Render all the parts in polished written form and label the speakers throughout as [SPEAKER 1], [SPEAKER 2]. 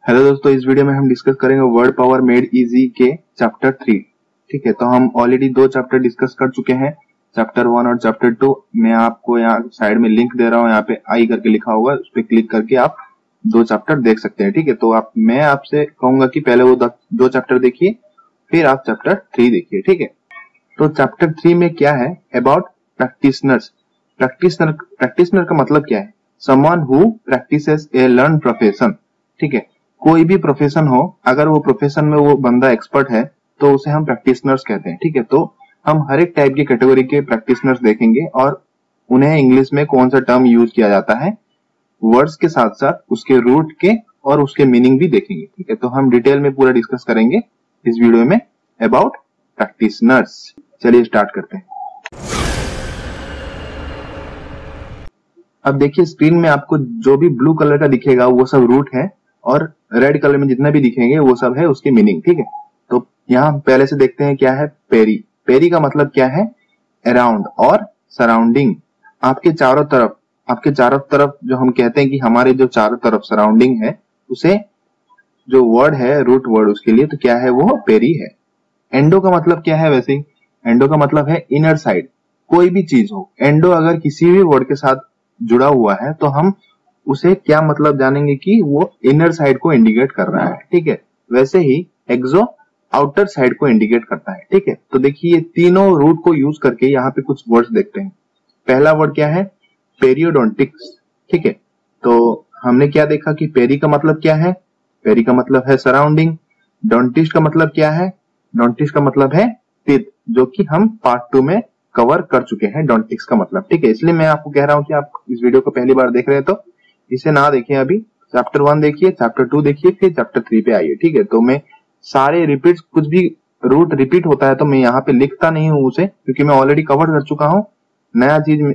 [SPEAKER 1] Hello दोस्तों, इस video में हम डिस्कस करेंगे वर्ड पावर मेड इजी के चैप्टर 3। ठीक है, तो हम ऑलरेडी 2 चैप्टर डिस्कस कर चुके हैं, चैप्टर 1 और चैप्टर 2। मैं आपको यहाँ साइड में लिंक दे रहा हूँ, यहाँ पे आई करके लिखा होगा, उस पर क्लिक करके आप 2 चैप्टर देख सकते हैं। ठीक है, तो मैं आपसे कहूंगा कि पहले वो 2 चैप्टर देखिए, फिर आप चैप्टर 3 देखिए। ठीक है, तो चैप्टर 3 में क्या है, अबाउट प्रैक्टिशनर्स। प्रैक्टिशनर का मतलब क्या है, someone who practices A learn profession. ठीक है, कोई भी प्रोफेशन हो, अगर वो प्रोफेशन में वो बंदा एक्सपर्ट है तो उसे हम प्रैक्टिशनर्स कहते हैं। ठीक है, तो हम हर एक टाइप की कैटेगरी के प्रैक्टिशनर्स देखेंगे और उन्हें इंग्लिश में कौन सा टर्म यूज किया जाता है, वर्ड्स के साथ साथ उसके रूट के और उसके मीनिंग भी देखेंगे। ठीक है, तो हम डिटेल में पूरा डिस्कस करेंगे इस वीडियो में अबाउट प्रैक्टिशनर्स। चलिए स्टार्ट करते हैं। अब देखिए स्क्रीन में आपको जो भी ब्लू कलर का दिखेगा वो सब रूट है, और रेड कलर में जितना भी दिखेंगे वो सब है उसकी मीनिंग। ठीक है, तो यहाँ पहले से देखते हैं क्या है पेरी। पेरी का मतलब क्या है, अराउंड और सराउंडिंग। आपके चारों तरफ जो हम कहते हैं कि हमारे जो चारों तरफ सराउंडिंग है, उसे जो वर्ड है रूट वर्ड उसके लिए, तो क्या है वो पेरी है। एंडो का मतलब क्या है, वैसे ही एंडो का मतलब है इनर साइड। कोई भी चीज हो, एंडो अगर किसी भी वर्ड के साथ जुड़ा हुआ है तो हम उसे क्या मतलब जानेंगे कि वो इनर साइड को इंडिकेट कर रहा है। ठीक है, वैसे ही एक्सो आउटर साइड को इंडिकेट करता है। ठीक है, तो देखिए ये तीनों रूट को यूज करके यहाँ पे कुछ वर्ड्स देखते हैं। पहला वर्ड क्या है, पेरियोडोंटिक्स। ठीक है, तो हमने क्या देखा कि पेरी का मतलब क्या है, पेरी का मतलब है सराउंडिंग। डोंटिस्ट का मतलब क्या है, डोंटिस्ट का मतलब है टीथ, जो कि हम पार्ट 2 में कवर कर चुके हैं डोंटिक्स का मतलब। ठीक है, इसलिए मैं आपको कह रहा हूं कि आप इस वीडियो को पहली बार देख रहे हैं तो इसे ना देखें, अभी चैप्टर 1 देखिए, चैप्टर 2 देखिए, फिर चैप्टर 3 पे आइए। ठीक है, तो मैं सारे रिपीट, कुछ भी रूट रिपीट होता है तो मैं यहाँ पे लिखता नहीं हूँ उसे, क्योंकि मैं ऑलरेडी कवर कर चुका हूँ। नया चीज में,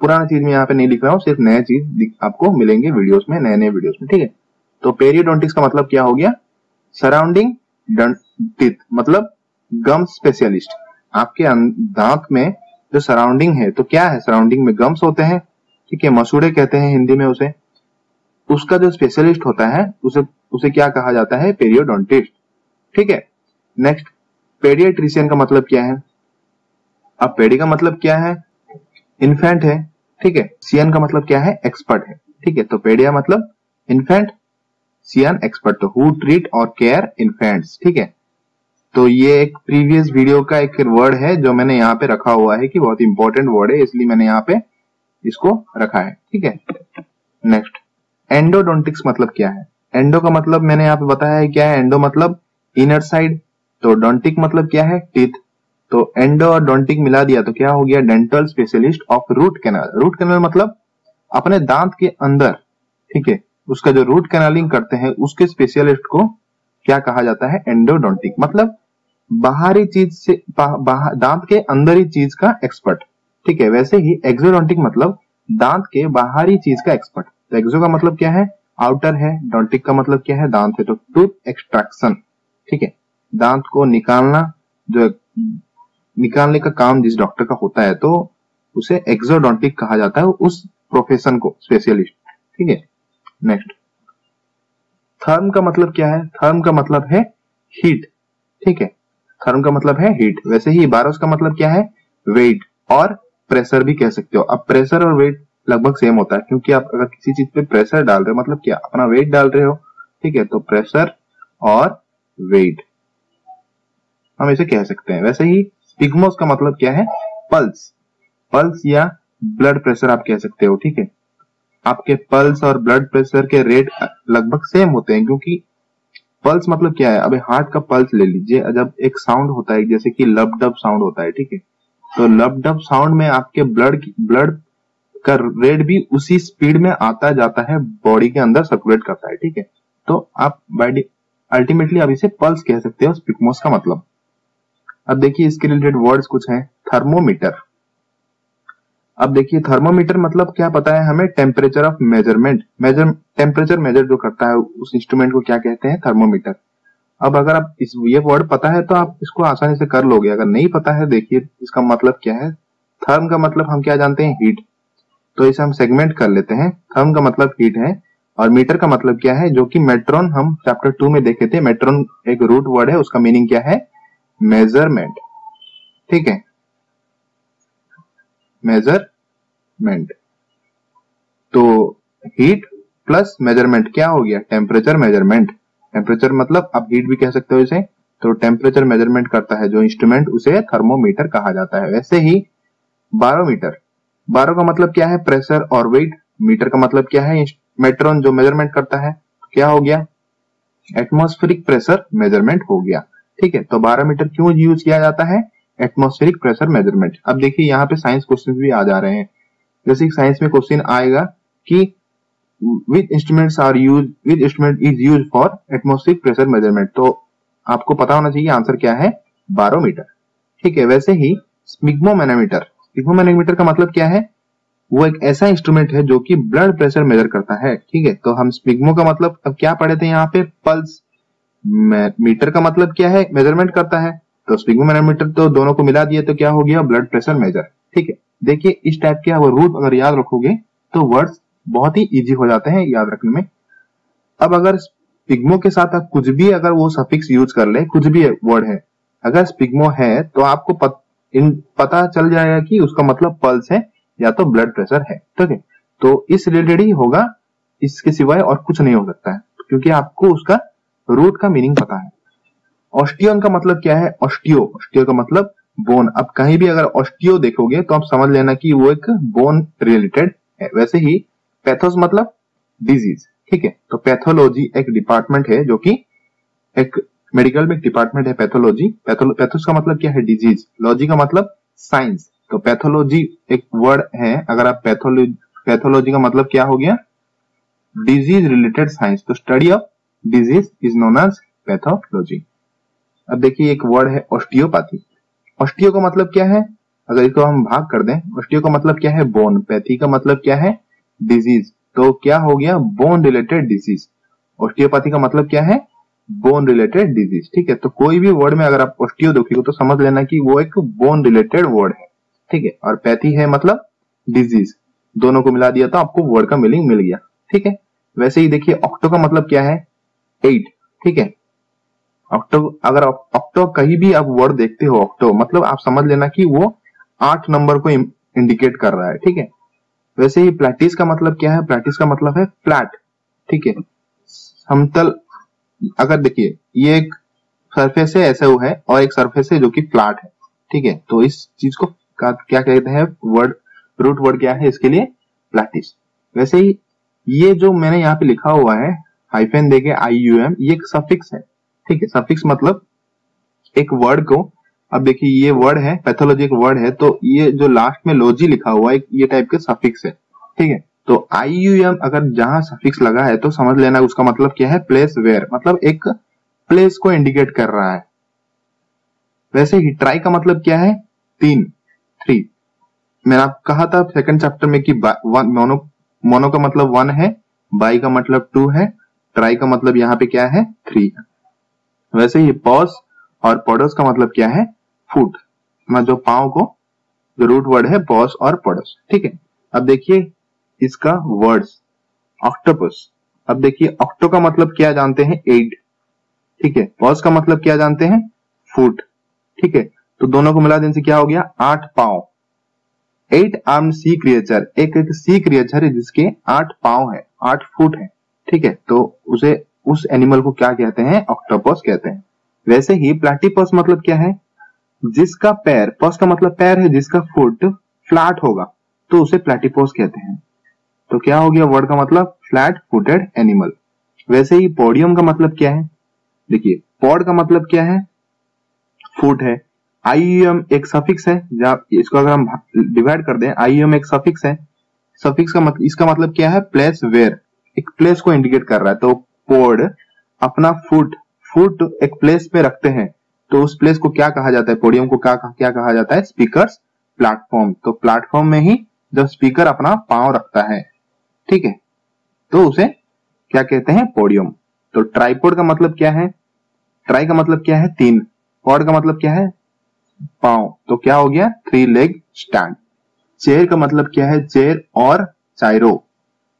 [SPEAKER 1] पुराना चीज में यहाँ पे नहीं लिख रहा हूँ, सिर्फ नया चीज आपको मिलेंगे वीडियोस में, नए वीडियोस में। ठीक है, तो पेरियोडोंटिक्स का मतलब क्या हो गया, सराउंडिंग टीथ, मतलब गम स्पेशलिस्ट। आपके दांत में जो सराउंडिंग है, तो क्या है, सराउंडिंग में गम्स होते हैं। ठीक है, मसूड़े कहते हैं हिंदी में उसे। उसका जो स्पेशलिस्ट होता है उसे क्या कहा जाता है, पेरियोडोंटिस्ट। ठीक है, नेक्स्ट पेडियाट्रिशियन का मतलब क्या है। अब पेडी का मतलब क्या है, इन्फेंट है। ठीक है, सियन का मतलब क्या है, एक्सपर्ट है। ठीक है, तो पेडिया मतलब इन्फेंट, सियन एक्सपर्ट, तो हु ट्रीट और केयर इन्फेंट्स। ठीक है, तो ये एक प्रीवियस वीडियो का एक वर्ड है जो मैंने यहाँ पे रखा हुआ है कि बहुत इंपॉर्टेंट वर्ड है, इसलिए मैंने यहाँ पे इसको रखा है। ठीक है, नेक्स्ट एंडोडोंटिक्स मतलब क्या है। एंडो का मतलब मैंने यहाँ पे बताया है क्या है, एंडो मतलब इनर साइड, तो डोंटिक मतलब क्या है, टीथ। तो एंडो और डोंटिक मिला दिया तो क्या हो गया, dental specialist of root canal. Root canal मतलब अपने दांत के अंदर, ठीक है, उसका जो रूट कैनालिंग करते हैं उसके स्पेशलिस्ट को क्या कहा जाता है, एंडोडोंटिक। मतलब बाहरी चीज से, दांत के अंदर ही चीज का एक्सपर्ट। ठीक है, वैसे ही एक्सोडोंटिक मतलब दांत के बाहरी चीज का एक्सपर्ट। तो एक्सो का मतलब क्या है, आउटर है, डोंटिक का मतलब क्या है, दांत है, तो टूथ एक्सट्रैक्शन। ठीक है, दांत को निकालना, जो निकालने का काम जिस डॉक्टर का होता है तो उसे एक्सोडोंटिक कहा जाता है, उस प्रोफेशन को स्पेशलिस्ट। ठीक है, नेक्स्ट थर्म का मतलब क्या है, थर्म का मतलब है हीट। ठीक है, थर्म का मतलब है हीट। वैसे ही बारोस का मतलब क्या है, वेट और प्रेशर भी कह सकते हो। अब प्रेशर और वेट लगभग सेम होता है, क्योंकि आप अगर किसी चीज पे प्रेशर डाल रहे हो मतलब क्या, अपना वेट डाल रहे हो। ठीक है, तो प्रेशर और वेट हम इसे कह सकते हैं। वैसे ही स्पिग्मोस का मतलब क्या है, पल्स, पल्स या ब्लड प्रेशर आप कह सकते हो। ठीक है, आपके पल्स और ब्लड प्रेशर के रेट लगभग सेम होते हैं, क्योंकि पल्स मतलब क्या है, अबे हार्ट का पल्स ले लीजिए, जब एक साउंड होता है जैसे कि लब डब साउंड होता है। ठीक है, तो लब डब साउंड में आपके ब्लड का रेट भी उसी स्पीड में आता जाता है, बॉडी के अंदर सर्कुलेट करता है। ठीक है, तो आप अल्टीमेटली आप इसे पल्स कह सकते हो, स्पिग्मोस का मतलब। अब देखिए इसके रिलेटेड वर्ड्स कुछ हैं, थर्मोमीटर। अब देखिए थर्मोमीटर मतलब क्या पता है हमें, temperature of measurement, temperature measure जो करता है उस इंस्ट्रूमेंट को क्या कहते हैं, थर्मोमीटर। अब अगर आप ये वर्ड पता है तो आप इसको आसानी से कर लोगे, अगर नहीं पता है देखिए इसका मतलब क्या है। थर्म का मतलब हम क्या जानते हैं, हीट, तो इसे हम सेगमेंट कर लेते हैं। थर्म का मतलब हीट है और मीटर का मतलब क्या है, जो कि मेट्रॉन हम चैप्टर 2 में देखे थे। मेट्रॉन एक रूट वर्ड है, उसका मीनिंग क्या है, मेजरमेंट। ठीक है, मेजरमेंट। तो हीट प्लस मेजरमेंट क्या हो गया, टेम्परेचर मेजरमेंट। टेम्परेचर मतलब आप हीट भी कह सकते हो इसे। तो टेम्परेचर मेजरमेंट करता है जो इंस्ट्रूमेंट, उसे थर्मोमीटर कहा जाता है। वैसे ही बारोमीटर, बारो का मतलब क्या है, प्रेशर और वेट। मीटर का मतलब क्या है, मेट्रॉन जो मेजरमेंट करता है। क्या हो गया, एटमॉस्फेरिक प्रेशर मेजरमेंट हो गया। ठीक है, तो बारोमीटर क्यों यूज किया जाता है, एटमॉस्फेरिक प्रेशर मेजरमेंट। अब देखिए यहाँ पे साइंस क्वेश्चन भी आ जा रहे हैं। जैसे साइंस में क्वेश्चन आएगा कि which instruments are used, which instrument is used for atmospheric pressure measurement, तो आपको पता होना चाहिए आंसर क्या है, बारोमीटर। ठीक है, वैसे ही स्पिग्मोमैनोमीटर, स्पिग्मोमैनोमीटर का मतलब क्या है, वो एक ऐसा इंस्ट्रूमेंट है जो कि ब्लड प्रेशर मेजर करता है। ठीक है, तो हम स्पिग्मो का मतलब अब क्या पढ़े थे यहाँ पे, पल्स। मीटर का मतलब क्या है, मेजरमेंट करता है। तो स्पिग्मोमैनोमीटर तो दोनों को मिला दिए तो क्या हो गया, ब्लड प्रेशर मेजर। ठीक है, देखिए इस टाइप के वो रूट अगर याद रखोगे तो वर्ड्स बहुत ही इजी हो जाते हैं याद रखने में। अब अगर स्पिग्मो के साथ आप कुछ भी अगर वो सफिक्स यूज कर ले, कुछ भी वर्ड है, अगर स्पिग्मो है तो आपको पता चल जाएगा कि उसका मतलब पल्स है या तो ब्लड प्रेशर है। ठीक है, तो इस रिलेटेड ही होगा, इसके सिवाय और कुछ नहीं हो सकता है, क्योंकि आपको उसका रूट का मीनिंग पता है। ऑस्टियन का मतलब क्या है, ऑस्टियो, ऑस्टियो का मतलब बोन। अब कहीं भी अगर ऑस्टियो देखोगे तो आप समझ लेना कि वो एक बोन रिलेटेड है। वैसे ही पैथोस मतलब डिजीज। ठीक है, तो पैथोलॉजी एक डिपार्टमेंट है, जो कि एक मेडिकल में एक डिपार्टमेंट है पैथोलॉजी। पैथोस का मतलब क्या है, डिजीज। लॉजी का मतलब साइंस। तो पैथोलॉजी एक वर्ड है, अगर आप पैथोलॉजी का मतलब क्या हो गया, डिजीज रिलेटेड साइंस। तो study of disease is known as pathology. अब देखिए एक वर्ड है ऑस्टियोपैथी। ऑस्टियो का मतलब क्या है, अगर इसको हम भाग कर दें, ऑस्टियो का मतलब क्या है, बोन। पैथी का मतलब क्या है, डिजीज। तो क्या हो गया, बोन रिलेटेड डिजीज। ऑस्टियोपैथी का मतलब क्या है, बोन रिलेटेड डिजीज। ठीक है, तो कोई भी वर्ड में अगर आप ऑस्टियो देखोगे तो समझ लेना कि वो एक बोन रिलेटेड वर्ड है। ठीक है, और पैथी है मतलब डिजीज। दोनों को मिला दिया तो आपको वर्ड का मीनिंग मिल गया। ठीक है, वैसे ही देखिए ऑक्टो का मतलब क्या है, 8। ठीक है, ऑक्टो, अगर ऑक्टो कहीं भी आप वर्ड देखते हो ऑक्टो मतलब आप समझ लेना कि वो 8 नंबर को इंडिकेट कर रहा है। ठीक है, वैसे ही प्लैटिस का मतलब क्या है, प्लैटिस का मतलब है फ्लैट। ठीक है, समतल। अगर देखिए ये एक सरफेस है ऐसे वो है, और एक सरफेस है जो कि फ्लैट है। ठीक है, तो इस चीज को क्या कहते हैं, वर्ड रूट वर्ड क्या है इसके लिए, प्लैटिस। वैसे ही ये जो मैंने यहाँ पे लिखा हुआ है हाइफेन देके IUM, ये एक सफिक्स है। ठीक है, सफिक्स मतलब एक वर्ड को, अब देखिए ये वर्ड है, पैथोलॉजी एक वर्ड है, तो ये जो लास्ट में लॉजी लिखा हुआ है ये टाइप के सफिक्स है। ठीक है, तो IUM अगर जहां सफिक्स लगा है तो समझ लेना उसका मतलब क्या है, प्लेस वेयर, मतलब एक प्लेस को इंडिकेट कर रहा है। वैसे ही ट्राई का मतलब क्या है, 3। मैंने आप कहा था सेकंड चैप्टर में कि मोनो का मतलब 1 है, बाई का मतलब 2 है, ट्राई का मतलब यहाँ पे क्या है, 3 है। वैसे ही पॉज और पोडस का मतलब क्या है, फुट, जो पांव को, जो रूट वर्ड है पॉज और पोडस। ठीक है, अब देखिए इसका वर्ड्स, ऑक्टोपस। अब देखिए ऑक्टो का मतलब क्या जानते हैं, 8। ठीक है, पॉज का मतलब क्या जानते हैं, फुट। ठीक है, तो दोनों को मिला देने से क्या हो गया, 8 पांव। 8 आर्म सी क्रिएचर, एक सी क्रिएचर है जिसके 8 पांव है, 8 फुट है। ठीक है, तो उसे उस एनिमल को क्या कहते हैं, ऑक्टोपस कहते हैं। वैसे ही प्लैटिपस मतलब क्या है, जिसका पैर, पस का मतलब पैर है, जिसका फुट फ्लैट होगा तो उसे प्लैटिपस कहते हैं। तो क्या हो गया वर्ड का मतलब, फ्लैट फुटेड एनिमल। वैसे ही पोडियम का मतलब क्या है, देखिए पॉड का मतलब क्या है, फुट है। IUM एक सफिक्स है, इसको अगर हम डिवाइड कर दें, IUM एक सफिक्स है। सफिक्स का मतलब, इसका मतलब क्या है, प्लेस वेयर, एक प्लेस को इंडिकेट कर रहा है। तो पोड अपना फुट एक प्लेस पे रखते हैं तो उस प्लेस को क्या कहा जाता है, पोडियम को क्या कहा जाता है, स्पीकर्स प्लेटफॉर्म। तो प्लेटफॉर्म में ही जब स्पीकर अपना पांव रखता है, ठीक है, तो उसे क्या कहते हैं, पोडियम। तो ट्राइपोड का मतलब क्या है, ट्राई का मतलब क्या है, 3, पॉड का मतलब क्या है, पांव, तो क्या हो गया, 3 लेग स्टैंड। चेयर का मतलब क्या है, चेयर और चाइरो,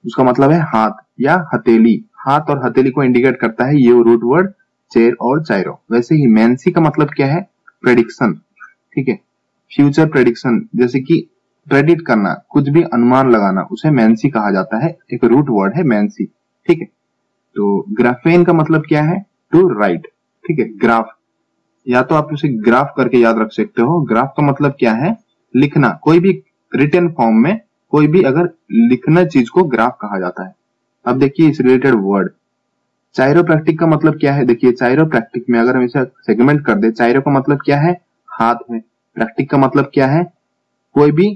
[SPEAKER 1] उसका मतलब है हाथ या हथेली। हाथ और हथेली को इंडिकेट करता है ये रूट वर्ड चेर और चाइरो। वैसे ही मैंसी का मतलब क्या है? प्रेडिक्शन, ठीक है, फ्यूचर प्रेडिक्शन, जैसे कि प्रेडिक्ट करना, कुछ भी अनुमान लगाना, उसे मैंसी कहा जाता है। एक रूट वर्ड है मैंसी, ठीक है। तो ग्राफेन का मतलब क्या है? टू राइट, ठीक है। ग्राफ, या तो आप उसे ग्राफ करके याद रख सकते हो। ग्राफ का मतलब क्या है? लिखना, कोई भी रिटन फॉर्म में कोई भी अगर लिखना चीज को ग्राफ कहा जाता है। अब देखिए इस रिलेटेड वर्ड चाइरोप्रैक्टिक का मतलब क्या है? देखिए चाइरोप्रैक्टिक में अगर हम इसे सेगमेंट कर दे, चाइरो का मतलब क्या है? हाथ है। प्रैक्टिक का मतलब क्या है? कोई भी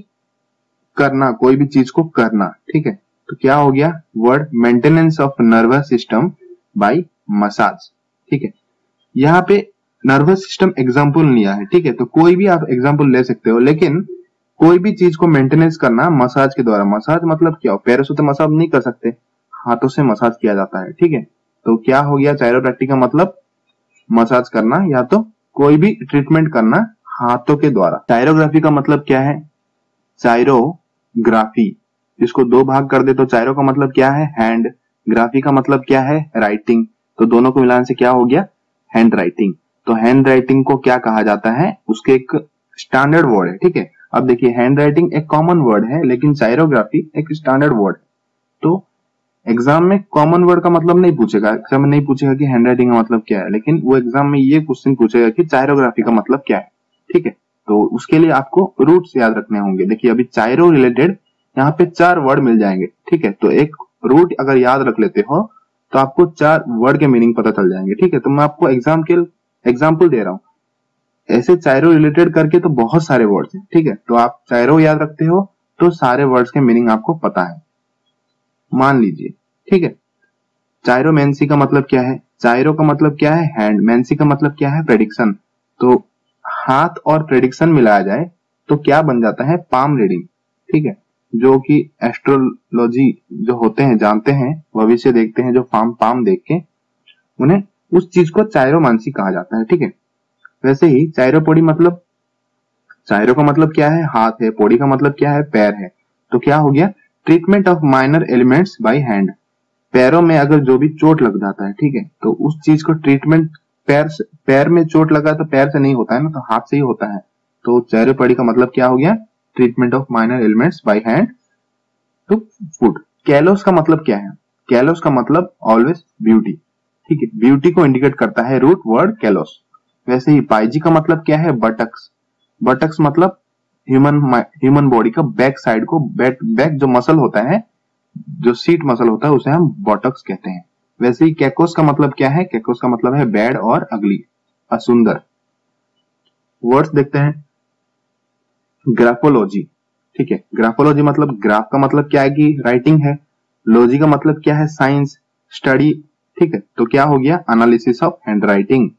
[SPEAKER 1] करना, कोई भी चीज को करना, ठीक है। तो क्या हो गया word? Maintenance of nervous system by massage, ठीक है। यहाँ पे नर्वस सिस्टम एग्जाम्पल लिया है, ठीक है। तो कोई भी आप एग्जाम्पल ले सकते हो, लेकिन कोई भी चीज को मेंटेनेंस करना मसाज के द्वारा। मसाज मतलब क्या? पैरों से तो मसाज नहीं कर सकते, हाथों से मसाज किया जाता है, ठीक है। तो क्या हो गया? चाइरोप्रैक्टिक का मतलब मसाज करना या तो कोई भी ट्रीटमेंट करना हाथों के द्वारा। चाइरोग्राफी का मतलब क्या है? चाइरोग्राफी, इसको दो भाग कर दे तो चाइरो का मतलब क्या है? हैंड, ग्राफी का मतलब क्या है? राइटिंग। तो दोनों को मिलाने से क्या हो गया? Hand writing. तो हैंड राइटिंग को क्या कहा जाता है? उसके एक स्टैंडर्ड वर्ड है, ठीक है। अब देखिए हैंड राइटिंग एक कॉमन वर्ड है, लेकिन चाइरोग्राफी एक स्टैंडर्ड वर्ड है। तो एग्जाम में कॉमन वर्ड का मतलब नहीं पूछेगा, एग्जाम में नहीं पूछेगा कि हैंड राइटिंग का मतलब क्या है, लेकिन वो एग्जाम में ये क्वेश्चन पूछेगा कि चाइरोग्राफी का मतलब क्या है, ठीक है। तो उसके लिए आपको रूट्स याद रखने होंगे। देखिए अभी चाइरो रिलेटेड यहाँ पे 4 वर्ड मिल जाएंगे, ठीक है। तो एक रूट अगर याद रख लेते हो तो आपको 4 वर्ड के मीनिंग पता चल जाएंगे, ठीक है। तो मैं आपको एग्जाम्पल दे रहा हूँ। ऐसे चाइरो रिलेटेड करके तो बहुत सारे वर्ड्स हैं, ठीक है। तो आप चाइरो याद रखते हो तो सारे वर्ड्स के मीनिंग आपको पता है, मान लीजिए, ठीक है। चाइरोमेंसी का मतलब क्या है? चाइरो का मतलब क्या है? हैंड। मेंसी का मतलब क्या है? प्रेडिक्शन। तो हाथ और प्रेडिक्शन मिलाया जाए तो क्या बन जाता है? पाम रीडिंग, ठीक है। जो कि एस्ट्रोलॉजी जो होते हैं जानते हैं, भविष्य देखते हैं, जो पाम देख के उन्हें उस चीज को चाइरोमांसी कहा जाता है, ठीक है। वैसे ही चाइरोपोडी मतलब, चाइरो का मतलब क्या है? हाथ है। पोडी का मतलब क्या है? पैर है। तो क्या हो गया? Treatment of minor ailments by hand. पैरों में अगर जो भी चोट लग जाता है, ठीक है, तो उस चीज को ट्रीटमेंट पैर में चोट लगा तो पैर से नहीं होता है ना, तो हाथ से ही होता है। तो चाइरोपोडी का मतलब क्या हो गया? Treatment of minor ailments by hand to foot. Callus का मतलब क्या है? कैलोस का मतलब ऑलवेज ब्यूटी, ठीक है। ब्यूटी को इंडिकेट करता है रूट वर्ड कैलोस। वैसे ही पाइजी का मतलब क्या है? बटक्स। बटक्स मतलब ह्यूमन बॉडी का बैक साइड को, बैक जो मसल होता है, जो सीट मसल होता है, उसे हम बटक्स कहते हैं। वैसे ही कैकोस का मतलब क्या है? कैकोस का मतलब है बैड और अगली, असुंदर। वर्ड्स देखते हैं। ग्राफोलॉजी, ठीक है। ग्राफोलॉजी मतलब ग्राफ का मतलब क्या है कि राइटिंग है। लॉजी का मतलब क्या है? साइंस, स्टडी, ठीक है। तो क्या हो गया? Analysis of handwriting.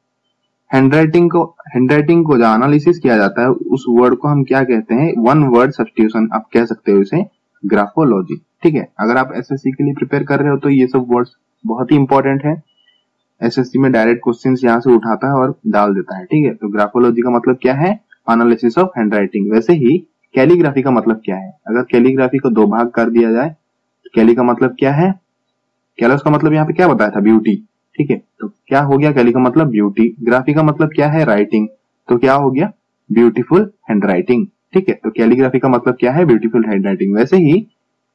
[SPEAKER 1] हैंडराइटिंग को जो एनालिसिस किया जाता है उस वर्ड को हम क्या कहते हैं? वन वर्ड सब्स्टिट्यूशन, आप कह सकते हो इसे ग्राफोलॉजी, ठीक है। अगर आप एसएससी के लिए प्रिपेयर कर रहे हो तो ये सब वर्ड्स बहुत ही इंपॉर्टेंट है। एसएससी में डायरेक्ट क्वेश्चंस यहाँ से उठाता है और डाल देता है, ठीक है। तो ग्राफोलॉजी का मतलब क्या है? Analysis of handwriting. वैसे ही कैलीग्राफी का मतलब क्या है? अगर कैलीग्राफी को दो भाग कर दिया जाए, कैली का मतलब क्या है? कैलस का मतलब यहाँ पे क्या बताया था? ब्यूटी, ठीक है। तो क्या हो गया? कैली का मतलब ब्यूटी। ग्राफी का मतलब क्या है? राइटिंग। तो क्या हो गया? ब्यूटीफुल हैंडराइटिंग, ठीक है। तो कैलीग्राफी का मतलब क्या है? Beautiful handwriting. वैसे ही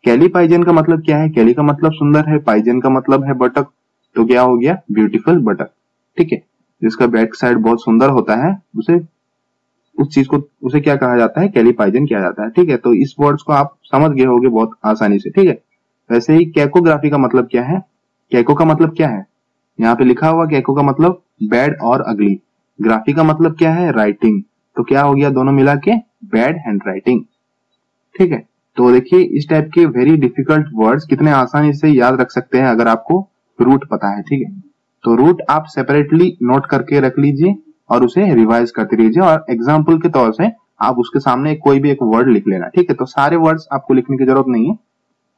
[SPEAKER 1] कैली पाइजन का मतलब क्या है? कैली का मतलब सुंदर है, पाइजन का मतलब है बटक। तो क्या हो गया? ब्यूटीफुल बटक, ठीक है। जिसका बैक साइड बहुत सुंदर होता है उसे, उस चीज को, उसे क्या कहा जाता है? कैली पाइजन किया जाता है, ठीक है। तो इस वर्ड्स को आप समझ गए होंगे बहुत आसानी से, ठीक है। वैसे ही कैकोग्राफी का मतलब क्या है? कैको का मतलब क्या है? यहाँ पे लिखा हुआ कैको का मतलब बैड और अगली। ग्राफी का मतलब क्या है? राइटिंग। तो क्या हो गया दोनों मिला के? बैड हैंड राइटिंग, ठीक है। तो देखिए इस टाइप के वेरी डिफिकल्ट वर्ड्स कितने आसानी से याद रख सकते हैं अगर आपको रूट पता है, ठीक है। तो रूट आप सेपरेटली नोट करके रख लीजिए और उसे रिवाइज करते रहिए, और एग्जाम्पल के तौर से आप उसके सामने कोई भी एक वर्ड लिख लेना, ठीक है। तो सारे वर्ड्स आपको लिखने की जरूरत नहीं है,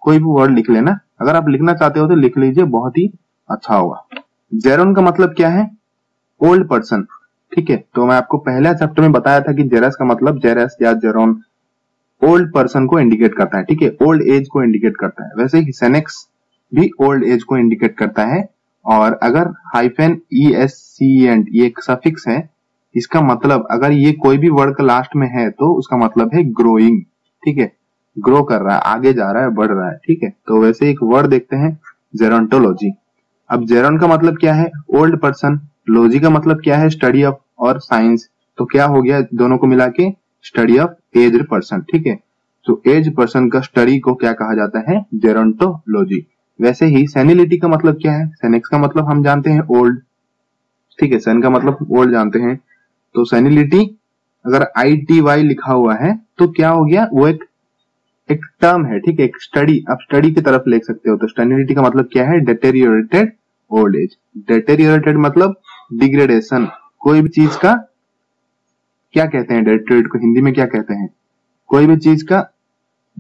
[SPEAKER 1] कोई भी वर्ड लिख लेना। अगर आप लिखना चाहते हो तो लिख लीजिए, बहुत ही अच्छा होगा। जेरोन का मतलब क्या है? ओल्ड पर्सन, ठीक है। तो मैं आपको पहला चैप्टर में बताया था कि जेरस का मतलब, जेरस या जेरोन ओल्ड पर्सन को इंडिकेट करता है, ठीक है, ओल्ड एज को इंडिकेट करता है। वैसे ही सेनेक्स भी ओल्ड एज को इंडिकेट करता है। और अगर हाइफन ESCENT ये एक सफिक्स है, इसका मतलब अगर ये कोई भी वर्ड का लास्ट में है तो उसका मतलब है ग्रोइंग, ठीक है, ग्रो कर रहा है, आगे जा रहा है, बढ़ रहा है, ठीक है। तो वैसे एक वर्ड देखते हैं जेरोंटोलॉजी। अब जेरोन का मतलब क्या है, ओल्ड पर्सन, लॉजी का मतलब क्या है, स्टडी ऑफ और साइंस, तो क्या हो गया दोनों को मिला के स्टडी ऑफ एज्ड पर्सन, ठीक है। तो एज पर्सन का स्टडी को क्या कहा जाता है, जेरोंटोलॉजी। वैसे ही सेनिलिटी का मतलब क्या है, सेनेक्स का मतलब हम जानते हैं ओल्ड, ठीक है, सेन का मतलब ओल्ड जानते हैं। तो सेनिलिटी अगर ITY लिखा हुआ है तो क्या हो गया, वो एक टर्म है, ठीक है, एक स्टडी, आप स्टडी की तरफ ले सकते हो। तो सेनिलिटी का मतलब क्या है, डेटेरियोरेटेड ओल्ड एज। डेटेरियोरेटेड मतलब डिग्रेडेशन, कोई भी चीज का क्या कहते हैं, डेटेरियोरेट को हिंदी में क्या कहते हैं, कोई भी चीज का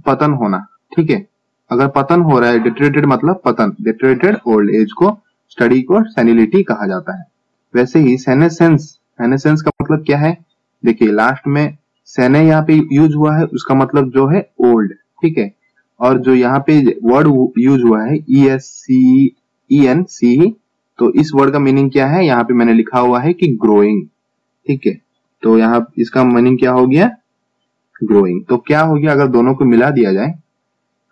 [SPEAKER 1] पतन होना, ठीक है। अगर पतन हो रहा है, डेटेरियोरेटेड मतलब पतन, डेटेरियोरेटेड ओल्ड एज को, स्टडी को सेनिलिटी कहा जाता है। वैसे ही सेनेसेंस, सेनेसेंस का मतलब क्या है, देखिए लास्ट में सेने यहाँ पे यूज हुआ है, उसका मतलब जो है ओल्ड, ठीक है। और जो यहाँ पे वर्ड यूज हुआ है ESCENC, तो इस वर्ड का मीनिंग क्या है, यहाँ पे मैंने लिखा हुआ है कि ग्रोइंग, ठीक है। तो यहाँ इसका मीनिंग क्या हो गया, ग्रोइंग। तो क्या हो गया अगर दोनों को मिला दिया जाए,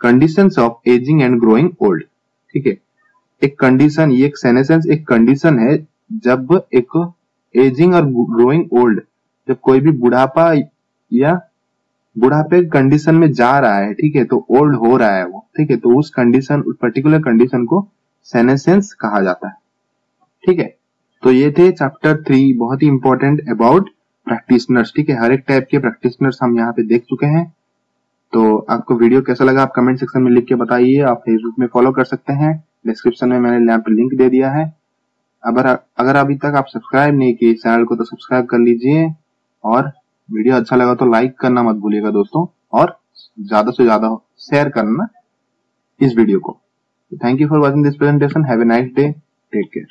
[SPEAKER 1] conditions of ageing and growing old, ठीक है। एक कंडीशन, ये एक सेनेसेंस एक कंडीशन है जब एक एजिंग और ग्रोइंग ओल्ड, जब कोई भी बुढ़ापा या बुढ़ापे कंडीशन में जा रहा है, ठीक है, तो ओल्ड हो रहा है वो, ठीक है, तो उस कंडीशन, उस पर्टिकुलर कंडीशन को सेनेसेंस कहा जाता है, ठीक है। तो ये थे चैप्टर 3, बहुत ही इंपॉर्टेंट अबाउट प्रैक्टिशनर्स, ठीक है। हर एक टाइप के प्रैक्टिशनर्स हम यहाँ पे देख चुके हैं। तो आपको वीडियो कैसा लगा आप कमेंट सेक्शन में लिख के बताइए। आप फेसबुक में फॉलो कर सकते हैं, डिस्क्रिप्शन में मैंने यहाँ पे लिंक दे दिया है। अगर अभी तक आप सब्सक्राइब नहीं किए चैनल को तो सब्सक्राइब कर लीजिए, और वीडियो अच्छा लगा तो लाइक करना मत भूलिएगा दोस्तों, और ज्यादा से ज्यादा शेयर करना इस वीडियो को। Thank you for watching this presentation, have a nice day, take care.